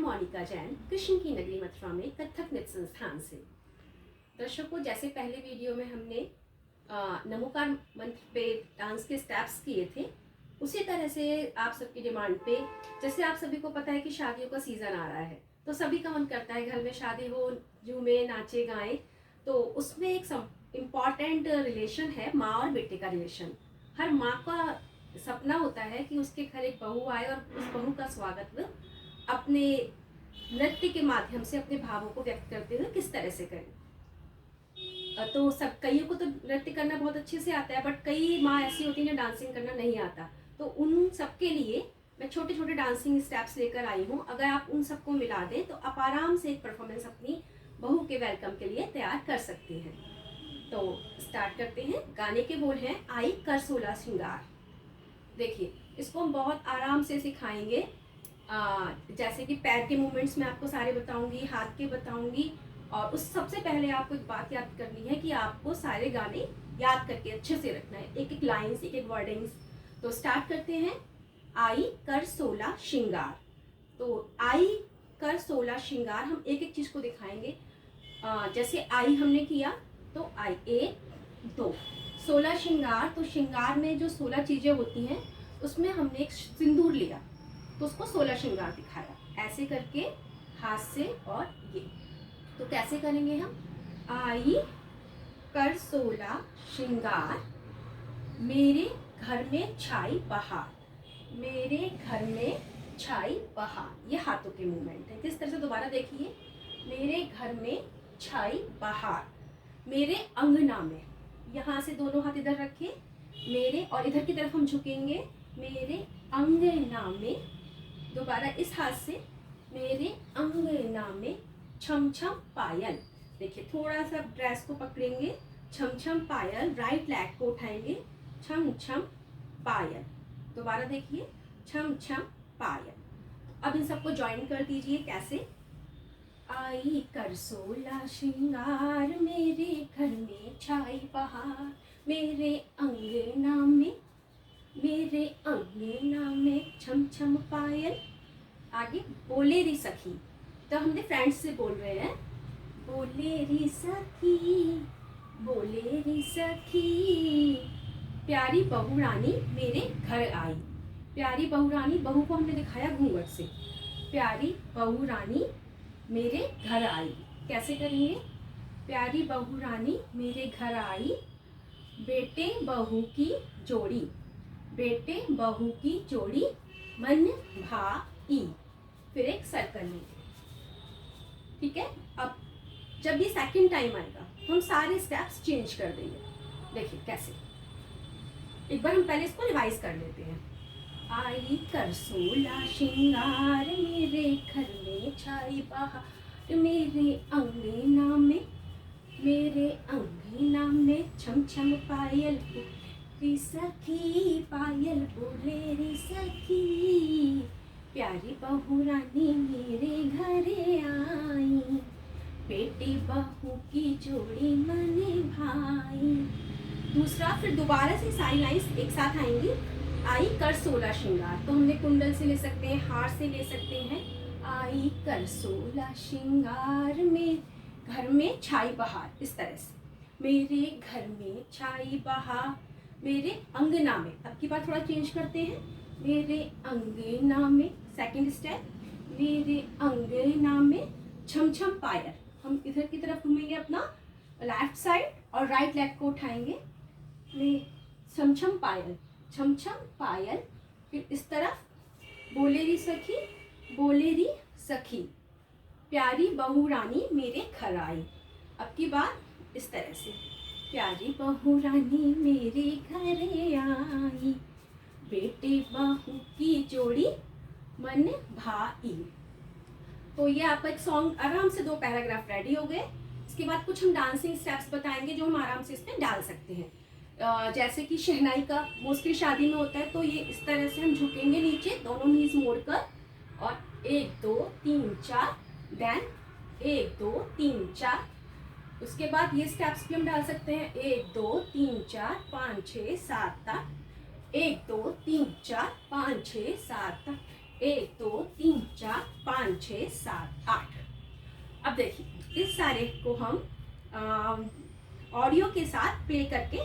मोनिका जैन कृष्ण की नगरी मथुरा में कथक नृत्य संस्थान से। दर्शकों, जैसे पहले वीडियो में हमने नमोकार मंत्र पे डांस के स्टेप्स किए थे, उसी तरह से आप सबकी डिमांड पे, जैसे आप सभी को पता है कि शादियों का सीज़न आ रहा है, तो सभी का मन करता है घर में शादी हो, झूमे नाचे गाएं। तो उसमें एक इम्पॉर्टेंट रिलेशन है माँ और बेटे का रिलेशन। हर माँ का सपना होता है कि उसके घर एक बहू आए और उस बहू का स्वागत अपने नृत्य के माध्यम से अपने भावों को व्यक्त करते हुए किस तरह से करें। तो सब कईयों को तो नृत्य करना बहुत अच्छे से आता है, बट कई माँ ऐसी होती है जिन्हें डांसिंग करना नहीं आता। तो उन सबके लिए मैं छोटे छोटे डांसिंग स्टेप्स लेकर आई हूँ। अगर आप उन सबको मिला दें तो आप आराम से एक परफॉर्मेंस अपनी बहू के वेलकम के लिए तैयार कर सकते हैं। तो स्टार्ट करते हैं। गाने के बोल हैं, आई कर सोला श्रृंगार। देखिए, इसको हम बहुत आराम से सिखाएंगे। जैसे कि पैर के मूवमेंट्स मैं आपको सारे बताऊंगी, हाथ के बताऊंगी। और उस सबसे पहले आपको एक बात याद करनी है कि आपको सारे गाने याद करके अच्छे से रखना है, एक एक लाइन्स, एक एक वर्डिंग्स। तो स्टार्ट करते हैं। आई कर सोला श्रृंगार। तो आई कर सोला श्रृंगार हम एक एक चीज को दिखाएंगे। जैसे आई हमने किया तो आई 1 2। 16 श्रृंगार, तो श्रृंगार में जो 16 चीजें होती हैं उसमें हमने एक सिंदूर लिया तो उसको 16 श्रृंगार दिखाया, ऐसे करके हाथ से। और ये तो कैसे करेंगे हम? आई कर 16 श्रृंगार, मेरे घर में छाई बहार, मेरे घर में छाई बहार। ये हाथों के मूवमेंट है। किस तरह से? दोबारा देखिए। मेरे घर में छाई बहार, मेरे अंगना में, यहाँ से दोनों हाथ इधर रखें, मेरे, और इधर की तरफ हम झुकेंगे, मेरे अंगना में। दोबारा इस हाथ से, मेरे अंगना में छम छम पायल। देखिए, थोड़ा सा ड्रेस को पकड़ेंगे, छम छम पायल। राइट लेग को उठाएंगे, छम छम पायल। दोबारा देखिए, छम छम पायल। अब इन सबको ज्वाइन कर दीजिए। कैसे? आई कर 16 श्रृंगार, मेरे घर में छाई बहार, मेरे अंगना में, मेरे अंगना में छम छम पायल। आगे बोले री सखी, तो हमने फ्रेंड्स से बोल रहे हैं। बोले री सखी, बोले री सखी, प्यारी बहू रानी मेरे घर आई। प्यारी बहू रानी, बहू को हमने दिखाया घूंघट से। प्यारी बहू रानी मेरे घर आई। कैसे करेंगे? प्यारी बहू रानी मेरे घर आई, बेटे बहू की जोड़ी, बेटे बहू की जोड़ी मन भाई। फिर एक सर्कल लेंगे। ठीक है? अब जब ये सेकंड टाइम आएगा तो हम सारे स्टेप्स चेंज कर देंगे। देखिए कैसे। एक बार हम पहले इसको रिवाइज कर लेते हैं। आई कर 16 श्रृंगार, मेरे घर में छाई बहार, मेरे अंगना में, मेरे अंगना में छम छम पायल री सखी, पायल बोले री सखी, प्यारी बहू रानी मेरे घरे आई, बेटी बहू की जोड़ी मने भाई। दूसरा, फिर दोबारा से सारी लाइन्स एक साथ आएंगी। आई कर 16 श्रृंगार, तो हमने कुंडल से ले सकते हैं, हार से ले सकते हैं। आई कर 16 श्रृंगार, में घर में छाई बहार। इस तरह से, मेरे घर में छाई बहार, मेरे अंगना में। अब की बार थोड़ा चेंज करते हैं। मेरे अंगना में, सेकंड स्टेप, मेरे अंगना में छम छम पायल। हम इधर की तरफ घूमेंगे अपना लेफ्ट साइड और राइट लेग को उठाएंगे। छम छम पायल, छम छम पायल। फिर इस तरफ, बोले री सखी, बोले री सखी, प्यारी बहू रानी मेरे घर आई। अब की बार इस तरह से, प्यारी बहू रानी मेरे घरे आई, बेटे बहू की जोड़ी मन भाई। तो ये आपका एक सॉन्ग आराम से 2 पैराग्राफ रेडी हो गए। इसके बाद कुछ हम डांसिंग स्टेप्स बताएंगे जो हम आराम से इसमें डाल सकते हैं। जैसे कि शहनाई का मोस्टली शादी में होता है, तो ये इस तरह से हम झुकेंगे नीचे, दोनों नीज मोड़कर, और 1 2 3 4, देन 1 2 3 4। उसके बाद ये स्टेप्स भी हम डाल सकते हैं, 1 2 3 4 5 6 7 8, 1 2 3 4 5 6 7 8, 1 2 3 4 5 6 7 8। अब देखिए इस सारे को हम ऑडियो के साथ प्ले करके